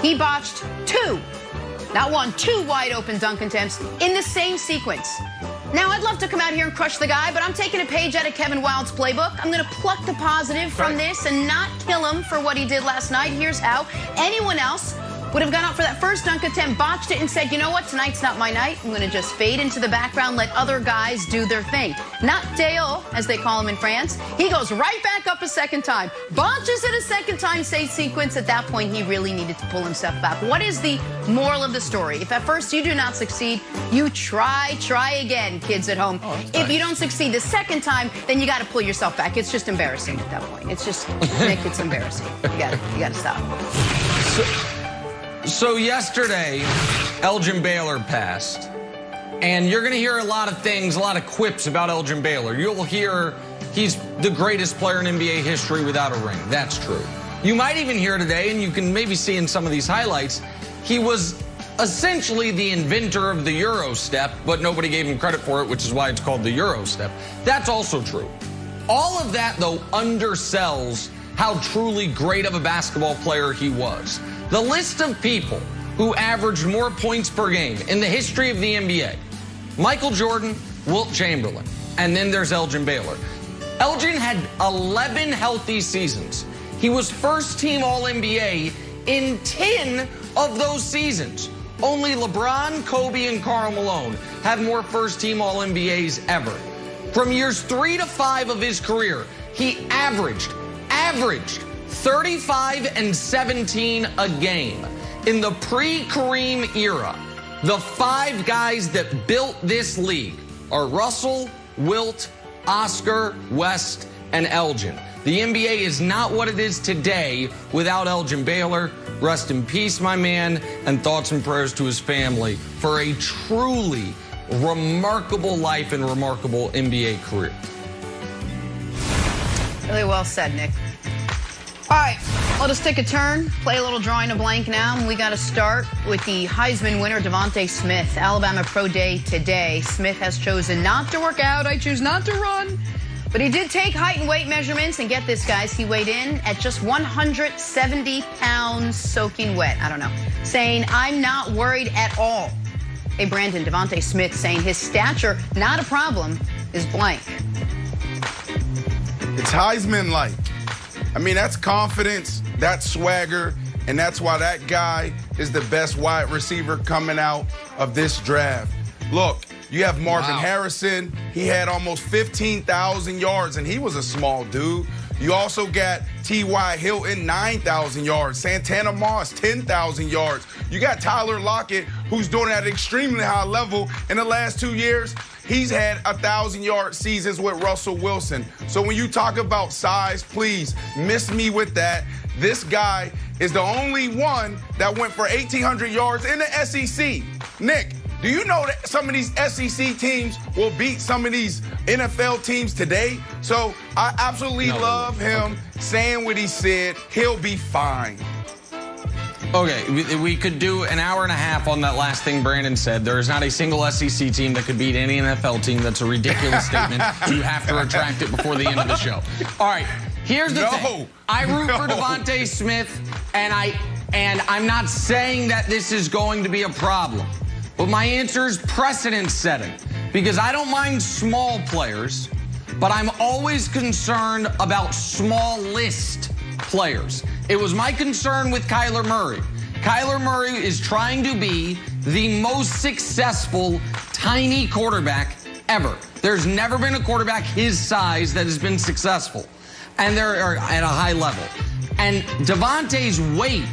he botched not one, two wide open dunk attempts in the same sequence. Now, I'd love to come out here and crush the guy, but I'm taking a page out of Kevin Wilde's playbook. I'm going to pluck the positive from this and not kill him for what he did last night. Here's how. Anyone else would have gone out for that first dunk attempt, botched it, and said, you know what, tonight's not my night. I'm going to just fade into the background, let other guys do their thing. Not Deo, as they call him in France. He goes right back up a second time, botches it a second time, same sequence. At that point, he really needed to pull himself back. What is the moral of the story? If at first you do not succeed, you try again, kids at home. If you don't succeed the second time, then you got to pull yourself back. It's just embarrassing at that point. It's just, Nick, it's embarrassing. You got to stop. So yesterday, Elgin Baylor passed. And you're going to hear a lot of things, a lot of quips about Elgin Baylor. You'll hear he's the greatest player in NBA history without a ring. That's true. You might even hear today, and you can maybe see in some of these highlights, he was essentially the inventor of the Euro step, but nobody gave him credit for it, which is why it's called the Euro step. That's also true. All of that, though, undersells how truly great of a basketball player he was. The list of people who averaged more points per game in the history of the NBA: Michael Jordan, Wilt Chamberlain, and then there's Elgin Baylor. Elgin had 11 healthy seasons. He was first-team All-NBA in 10 of those seasons. Only LeBron, Kobe, and Karl Malone have more first-team All-NBAs ever. From years 3 to 5 of his career, he averaged 35 and 17 a game. In the pre-Kareem era, the 5 guys that built this league are Russell, Wilt, Oscar, West, and Elgin. The NBA is not what it is today without Elgin Baylor. Rest in peace, my man, and thoughts and prayers to his family for a truly remarkable life and remarkable NBA career. Really well said, Nick. All right, let us take a turn, play a little drawing a blank now. And we got to start with the Heisman winner, Devontae Smith. Alabama Pro Day today. Smith has chosen not to work out. I choose not to run. But he did take height and weight measurements. And get this, guys, he weighed in at just 170 pounds soaking wet. I don't know. Saying, I'm not worried at all. Hey, Brandon, Devontae Smith saying his stature, not a problem, is blank. It's Heisman-like. I mean, that's confidence, that's swagger, and that's why that guy is the best wide receiver coming out of this draft. Look, you have Marvin Harrison. He had almost 15,000 yards, and he was a small dude. You also got T.Y. Hilton, 9,000 yards. Santana Moss, 10,000 yards. You got Tyler Lockett, who's doing it at an extremely high level. In the last 2 years, he's had 1,000-yard seasons with Russell Wilson. So when you talk about size, please miss me with that. This guy is the only one that went for 1,800 yards in the SEC. Nick, do you know that some of these SEC teams will beat some of these NFL teams today? So I absolutely love him saying what he said. He'll be fine. Okay, we could do an hour and a half on that last thing Brandon said. There is not a single SEC team that could beat any NFL team. That's a ridiculous statement. You have to retract it before the end of the show. All right, here's the thing. I root for Devontae Smith, and I'm not saying that this is going to be a problem. But my answer is precedent setting, because I don't mind small players, but I'm always concerned about small list players. It was my concern with Kyler Murray. Kyler Murray is trying to be the most successful tiny quarterback ever. There's never been a quarterback his size that has been successful, and they're at a high level. And Devontae's weight,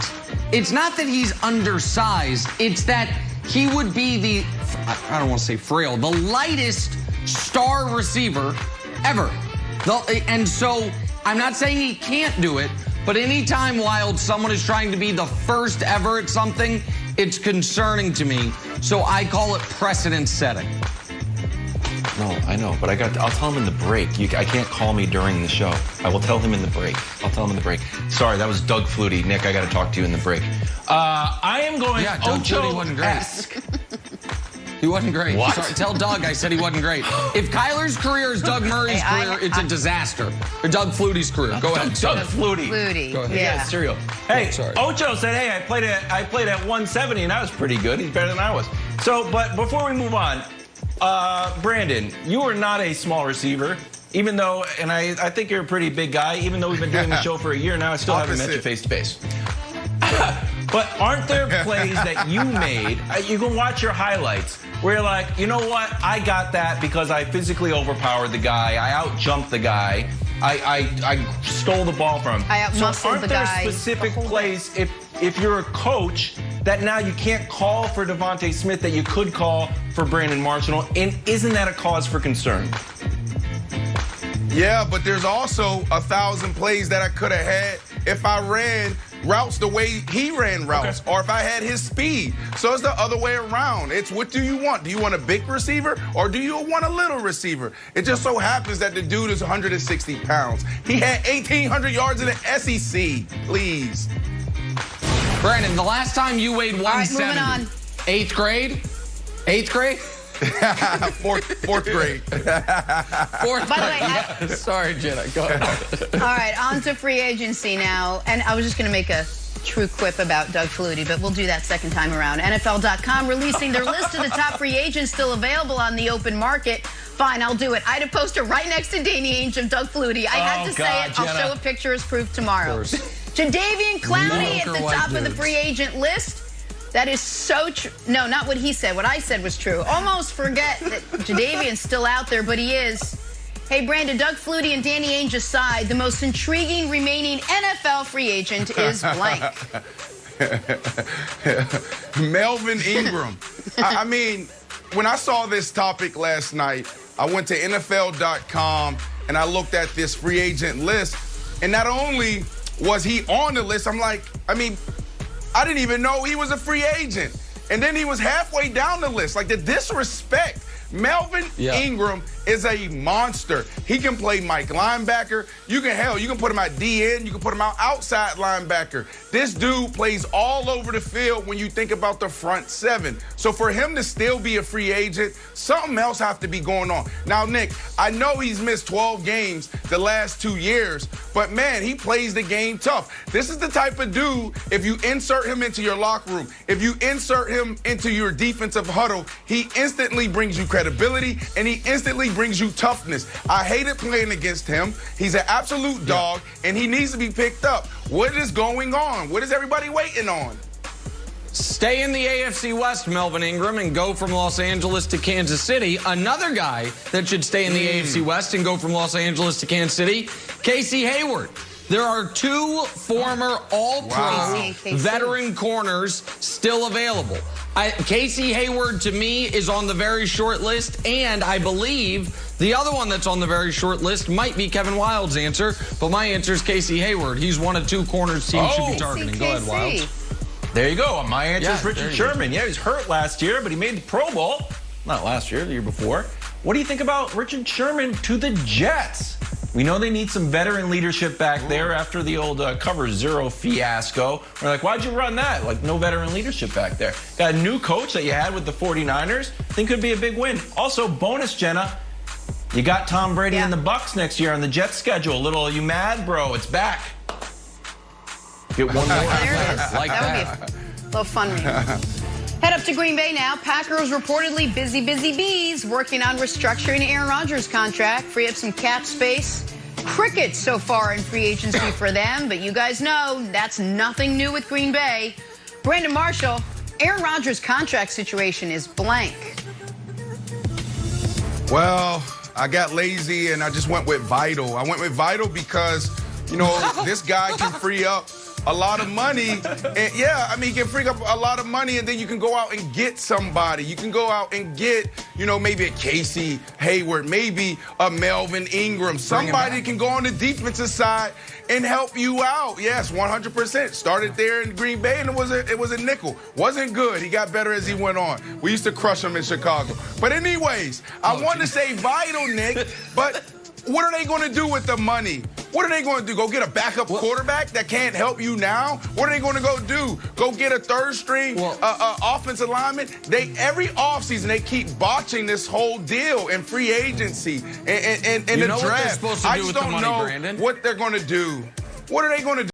it's not that he's undersized, it's that he would be the, I don't want to say frail, the lightest star receiver ever. And so I'm not saying he can't do it, but anytime, Wild, someone is trying to be the first ever at something, it's concerning to me. So I call it precedent setting. No, I know, but I'll tell him in the break. I can't call me during the show. I will tell him in the break. I'll tell him in the break. Sorry, that was Doug Flutie. Nick, I got to talk to you in the break. I am going Doug Flutie wasn't great. He wasn't great. What? Sorry, tell Doug I said he wasn't great. If Kyler's career is Doug Murray's career, it's a disaster. Or Doug Flutie's career. Go ahead. Doug Flutie. Flutie. Go ahead. Yeah. Cereal. Hey, sorry. Ocho said, hey, I played at 170 and I was pretty good. He's better than I was. So, but before we move on, Brandon, you are not a small receiver. Even though, and I think you're a pretty big guy, even though we've been doing the show for a year now, I still haven't met you face to face. But aren't there plays that you made, you can watch your highlights, where you're like, you know what, I got that because I physically overpowered the guy, I out-jumped the guy, I stole the ball from him. I out-muscled the guy. Aren't there specific plays, if you're a coach, that now you can't call for Devontae Smith that you could call for Brandon Marshall, and isn't that a cause for concern? Yeah, but there's also 1,000 plays that I could have had if I ran routes the way he ran routes, or if I had his speed. So it's the other way around. It's what do you want? Do you want a big receiver or do you want a little receiver? It just so happens that the dude is 160 pounds. He had 1,800 yards in the SEC. Please. Brandon, the last time you weighed 170. All right, moving on. 8th grade? 8th grade? Fourth grade. Fourth By the way, sorry, Jenna. Go ahead. all right, on to free agency now. And I was just going to make a true quip about Doug Flutie, but we'll do that second time around. NFL.com releasing their list of the top free agents still available on the open market. Fine, I'll do it. I had a poster right next to Danny Ainge of Doug Flutie. I had to say it. Jenna. I'll show a picture as proof tomorrow. Jadeveon Clowney at the top of the free agent list. That is so true. No, not what he said. What I said was true. Almost forget that Jadeveon's still out there, but he is. Hey, Brandon, Doug Flutie and Danny Ainge aside, the most intriguing remaining NFL free agent is blank. Melvin Ingram. I mean, when I saw this topic last night, I went to NFL.com and I looked at this free agent list. And not only was he on the list, I'm like, I didn't even know he was a free agent. And then he was halfway down the list. Like, the disrespect. Melvin Ingram is a monster. He can play Mike linebacker. You can put him at DN. You can put him out outside linebacker. This dude plays all over the field when you think about the front seven. So for him to still be a free agent, something else has to be going on. Now, Nick, I know he's missed 12 games the last 2 years, but man, he plays the game tough. This is the type of dude, if you insert him into your locker room, if you insert him into your defensive huddle, he instantly brings you credibility and he instantly brings you toughness. I hated playing against him. He's an absolute dog and he needs to be picked up. What is going on? What is everybody waiting on? Stay in the AFC West, Melvin Ingram, and go from Los Angeles to Kansas City. Another guy that should stay in the AFC West and go from Los Angeles to Kansas City, Casey Hayward. There are 2 former All-Pro veteran corners still available. Casey Hayward, to me, is on the very short list, and I believe the other one that's on the very short list might be Kevin Wilde's answer, but my answer is Casey Hayward. He's one of 2 corners teams should be targeting. Go ahead, Wilde. There you go. My answer is Richard Sherman. Yeah, he was hurt last year, but he made the Pro Bowl. Not last year, the year before. What do you think about Richard Sherman to the Jets? We know they need some veteran leadership back there after the old cover zero fiasco. We're like, why'd you run that? Like, no veteran leadership back there. Got a new coach that you had with the 49ers. Think could be a big win. Also, bonus, Jenna, you got Tom Brady and the Bucs next year on the Jets schedule. Are you mad, bro? It's back. Get one more. There it is. Like that would be a little fun. Head up to Green Bay now. Packers reportedly busy bees working on restructuring Aaron Rodgers' contract, free up some cap space. Crickets so far in free agency for them, but you guys know that's nothing new with Green Bay. Brandon Marshall, Aaron Rodgers' contract situation is blank. Well, I got lazy and I just went with Vital. I went with Vital because, this guy can free up a lot of money. And he can free up a lot of money and then you can go out and get somebody. You can go out and get, maybe a Casey Hayward, maybe a Melvin Ingram. Somebody can go on the defensive side and help you out. Yes, 100%. Started there in Green Bay and it was a nickel. Wasn't good. He got better as he went on. We used to crush him in Chicago. But anyways, I wanted to say Vital, Nick, but what are they going to do with the money? What are they going to do? Go get a backup quarterback that can't help you now? What are they going to go do? Go get a third-string offensive lineman? Every offseason, they keep botching this whole deal in free agency and the draft. What they're supposed to do I just with the don't money, know Brandon? what they're going to do. What are they going to do?